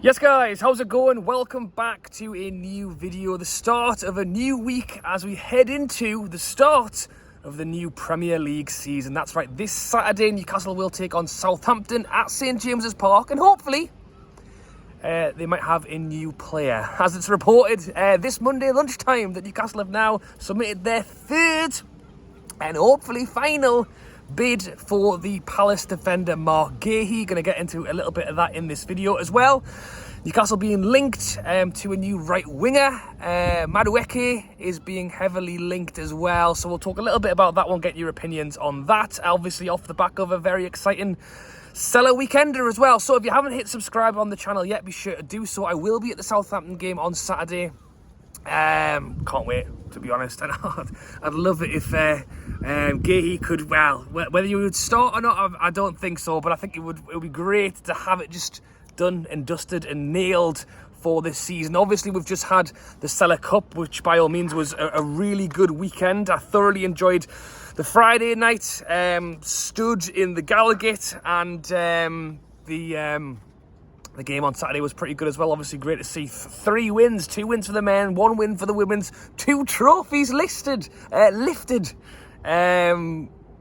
Yes guys, how's it going? Welcome back to a new video, the start of a new week as we head into the start of the new Premier League season. That's right, this Saturday Newcastle will take on Southampton at St James's Park, and hopefully they might have a new player. As it's reported this Monday lunchtime that Newcastle have now submitted their third and hopefully final bid for the Palace defender Marc Guehi. Going to get into a little bit of that in this video as well. Newcastle being linked to a new right winger. Madueke is being heavily linked as well. So we'll talk a little bit about that one, get your opinions on that. Obviously off the back of a very exciting Sela weekender as well. So if you haven't hit subscribe on the channel yet, be sure to do so. I will be at the Southampton game on Saturday. Can't wait, to be honest. I'd love it if Guehi could, well, whether you would start or not, I don't think so, but I think it would be great to have it just done and dusted and nailed for this season. Obviously, we've just had the Sela Cup, which by all means was a really good weekend. I thoroughly enjoyed the Friday night, stood in the Gallagher, and the game on Saturday was pretty good as well. Obviously, great to see 3 wins, 2 wins for the men, 1 win for the women's, 2 trophies lifted.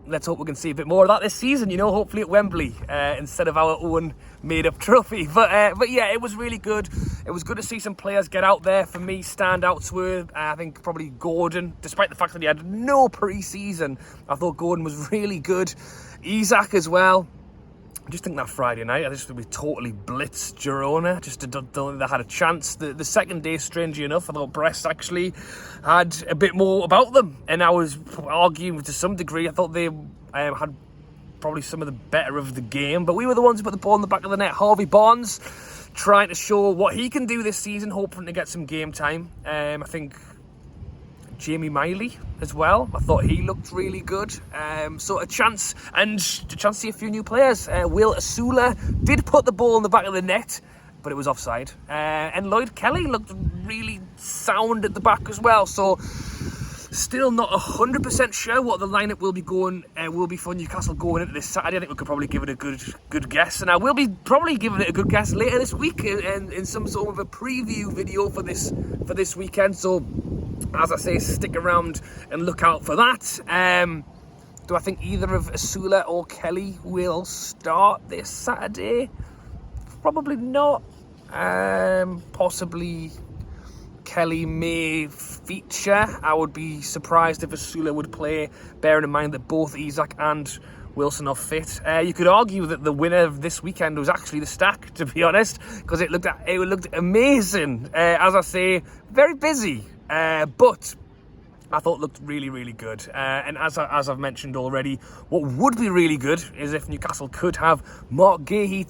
Let's hope we can see a bit more of that this season, you know, hopefully at Wembley instead of our own made-up trophy. But yeah, it was really good. It was good to see some players get out there. For me, standouts were, I think, probably Gordon. Despite the fact that he had no pre-season, I thought Gordon was really good. Isak as well. I just think that Friday night, I just think we totally blitzed Girona. Just don't think they had a chance. The second day, strangely enough, I thought Brest actually had a bit more about them. And I was arguing to some degree. I thought they had probably some of the better of the game. But we were the ones who put the ball in the back of the net. Harvey Barnes trying to show what he can do this season, hoping to get some game time. I think Jamie Miley as well. I thought he looked really good. So a chance to see a few new players. Will Asula did put the ball in the back of the net, but it was offside. And Lloyd Kelly looked really sound at the back as well. So still not 100% sure what the lineup will be for Newcastle going into this Saturday. I think we could probably give it a good guess, and I will be probably giving it a good guess later this week in some sort of a preview video for this weekend. So, as I say, stick around and look out for that. Do I think either of Asula or Kelly will start this Saturday? Probably not. Possibly Kelly may feature. I would be surprised if Asula would play, bearing in mind that both Isak and Wilson are fit. You could argue that the winner of this weekend was actually the Stack, to be honest, because it looked amazing. As I say, very busy. But I thought it looked really, really good. And as I've mentioned already, what would be really good is if Newcastle could have Marc Guehi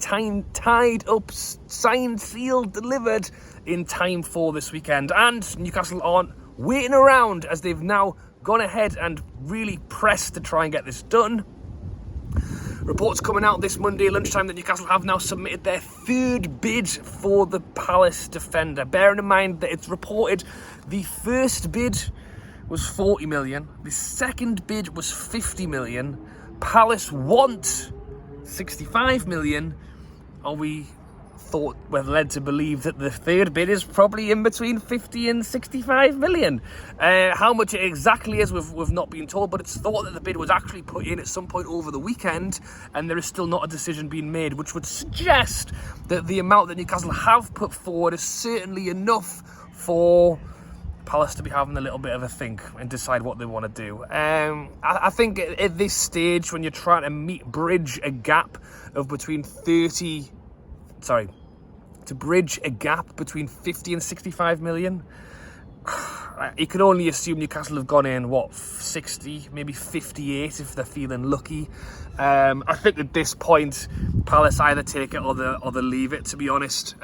tied up, signed, sealed, delivered in time for this weekend. And Newcastle aren't waiting around, as they've now gone ahead and really pressed to try and get this done. Reports coming out this Monday lunchtime that Newcastle have now submitted their third bid for the Palace defender. Bearing in mind that it's reported the first bid was 40 million, the second bid was 50 million, Palace want 65 million. We're led to believe that the third bid is probably in between 50 and 65 million. How much it exactly is, we've not been told, but it's thought that the bid was actually put in at some point over the weekend, and there is still not a decision being made, which would suggest that the amount that Newcastle have put forward is certainly enough for Palace to be having a little bit of a think and decide what they want to do. I think at this stage, when you're trying to bridge a gap between 50 and 65 million, you can only assume Newcastle have gone in, 60, maybe 58 if they're feeling lucky. I think at this point, Palace either take it or they leave it, to be honest.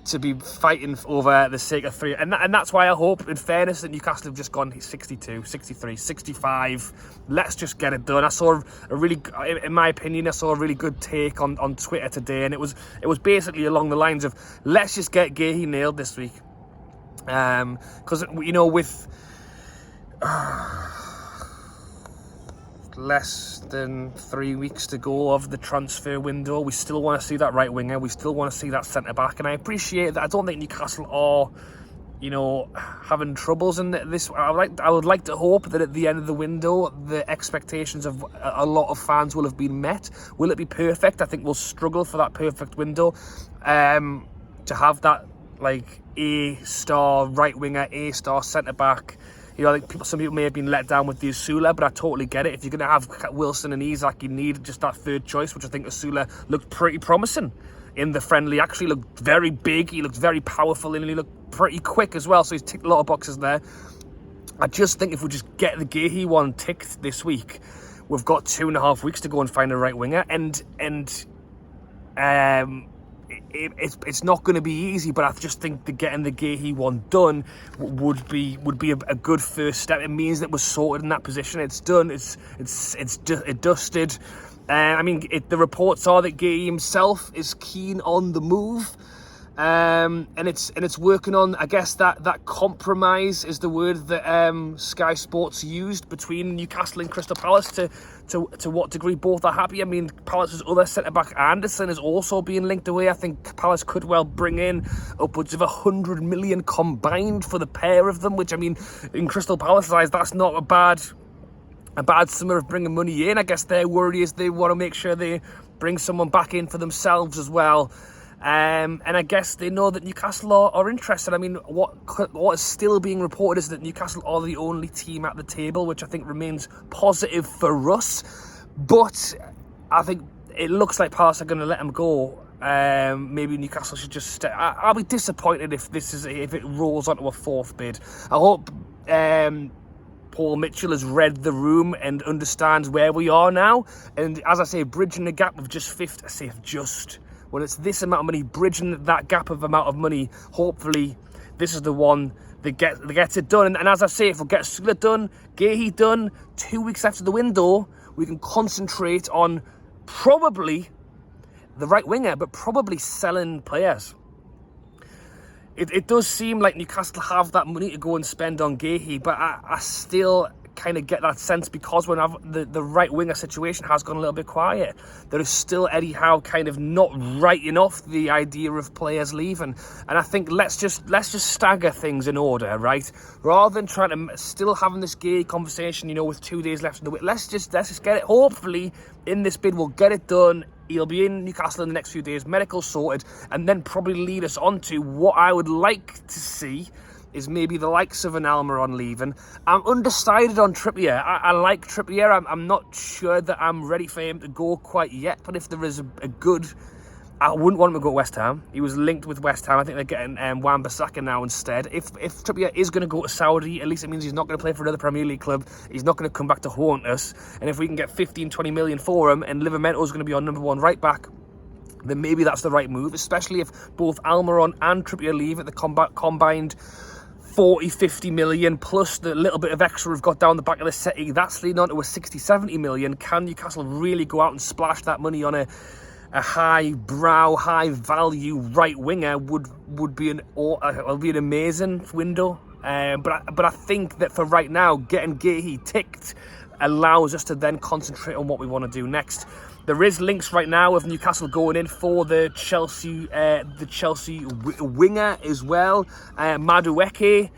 To be fighting over the sake of 3. And that's why I hope, in fairness, that Newcastle have just gone 62, 63, 65. Let's just get it done. I saw in my opinion, I saw a really good take on Twitter today, and it was basically along the lines of, let's just get Guehi nailed this week. Because, you know, with less than 3 weeks to go of the transfer window. We still want to see that right winger. We still want to see that centre back. And I appreciate that. I don't think Newcastle are, having troubles in this. I would like to hope that at the end of the window, the expectations of a lot of fans will have been met. Will it be perfect? I think we'll struggle for that perfect window. To have that A-star right winger, A-star centre back. I think some people may have been let down with the Sela, but I totally get it. If you're going to have Wilson and Isak, you need just that third choice, which I think Sela looked pretty promising in the friendly. Actually looked very big, he looked very powerful, and he looked pretty quick as well, so he's ticked a lot of boxes there. I just think if we just get the Guehi one ticked this week, we've got 2.5 weeks to go and find a right winger, and it's not going to be easy, but I just think that getting the Guehi one done would be a good first step. It means that we're sorted in that position. It's done. It's dusted. The reports are that Guehi himself is keen on the move, and it's working on. I guess that compromise is the word that Sky Sports used between Newcastle and Crystal Palace to what degree both are happy. Palace's other centre-back, Anderson, is also being linked away. I think Palace could well bring in upwards of 100 million combined for the pair of them, which, in Crystal Palace's eyes, that's not a bad summer of bringing money in. I guess their worry is they want to make sure they bring someone back in for themselves as well. And I guess they know that Newcastle are interested. What is still being reported is that Newcastle are the only team at the table, which I think remains positive for us. But I think it looks like Palace are going to let them go. Maybe Newcastle should just stay. I'll be disappointed if it rolls onto a fourth bid. I hope Paul Mitchell has read the room and understands where we are now. And as I say, bridging the gap of just fifth. I say just. When it's this amount of money, bridging that gap of amount of money, hopefully this is the one that gets it done. And as I say, if we get Sela done, Guehi done, 2 weeks after the window, we can concentrate on probably the right winger, but probably selling players. It does seem like Newcastle have that money to go and spend on Guehi, but I still kind of get that sense, because when the right winger situation has gone a little bit quiet, there is still Eddie Howe kind of not writing off the idea of players leaving. And I think let's just stagger things in order, right? Rather than trying to still having this Guehi conversation, with 2 days left in the week, let's just get it. Hopefully in this bid we'll get it done. He'll be in Newcastle in the next few days, medical sorted, and then probably lead us on to what I would like to see is maybe the likes of an Almiron leaving. I'm undecided on Trippier. I like Trippier. I'm not sure that I'm ready for him to go quite yet, but if there is a good... I wouldn't want him to go to West Ham. He was linked with West Ham. I think they're getting Wan-Bissaka now instead. If Trippier is going to go to Saudi, at least it means he's not going to play for another Premier League club. He's not going to come back to haunt us. And if we can get 15-20 million for him, and Livermento's going to be our number one right back, then maybe that's the right move, especially if both Almiron and Trippier leave at the combined 40-50 million, plus the little bit of extra we've got down the back of the city. That's leading on to a 60-70 million. Can Newcastle really go out and splash that money on a high-brow, high-value right winger? Would be an amazing window. But I think that for right now, getting Guehi ticked allows us to then concentrate on what we want to do next. There is links right now of Newcastle going in for the Chelsea winger as well, Madueke.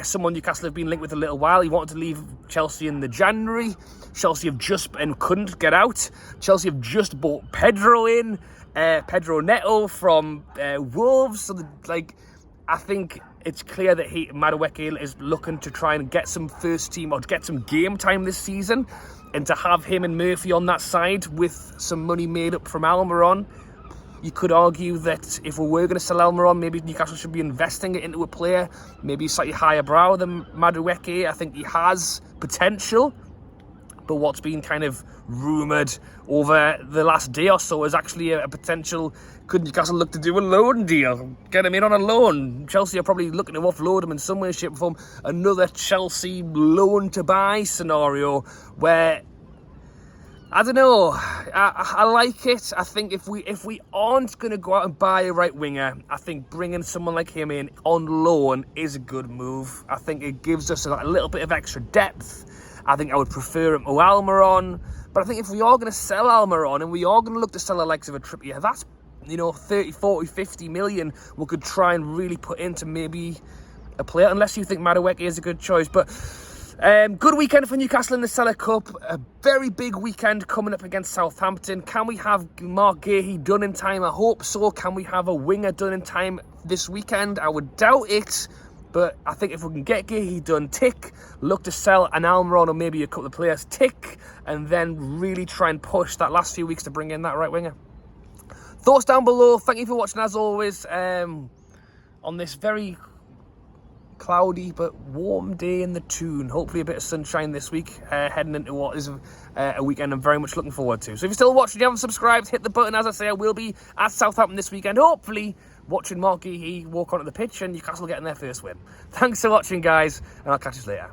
Someone Newcastle have been linked with a little while. He wanted to leave Chelsea in the January. Chelsea have just and couldn't get out. Chelsea have just bought Pedro Neto from Wolves. So I think it's clear that Madueke is looking to try and get some first team or get some game time this season, and to have him and Murphy on that side with some money made up from Almiron. You could argue that if we were going to sell Almiron, maybe Newcastle should be investing it into a player maybe slightly higher brow than Madueke. I think he has potential, but what's been kind of rumoured over the last day or so is actually a potential. Could Newcastle look to do a loan deal? Get him in on a loan. Chelsea are probably looking to offload him in some way, shape or form. Another Chelsea loan to buy scenario where, I don't know, I like it. I think if we aren't going to go out and buy a right winger, I think bringing someone like him in on loan is a good move. I think it gives us a little bit of extra depth. I think I would prefer him to Almiron. But I think if we are going to sell Almiron and we are going to look to sell the likes of a Trippier, that's, 30, 40, 50 million we could try and really put into maybe a player, unless you think Madueke is a good choice. But good weekend for Newcastle in the Sela Cup. A very big weekend coming up against Southampton. Can we have Marc Guehi done in time? I hope so. Can we have a winger done in time this weekend? I would doubt it. But I think if we can get Guehi done, tick, look to sell an Almiron or maybe a couple of players, tick, and then really try and push that last few weeks to bring in that right winger. Thoughts down below. Thank you for watching as always on this very cloudy but warm day in the Toon. Hopefully a bit of sunshine this week, heading into what is a weekend I'm very much looking forward to. So if you're still watching, you haven't subscribed, hit the button. As I say, I will be at Southampton this weekend, hopefully watching Marc Guehi walk onto the pitch and Newcastle getting their first win. Thanks for watching, guys, and I'll catch you later.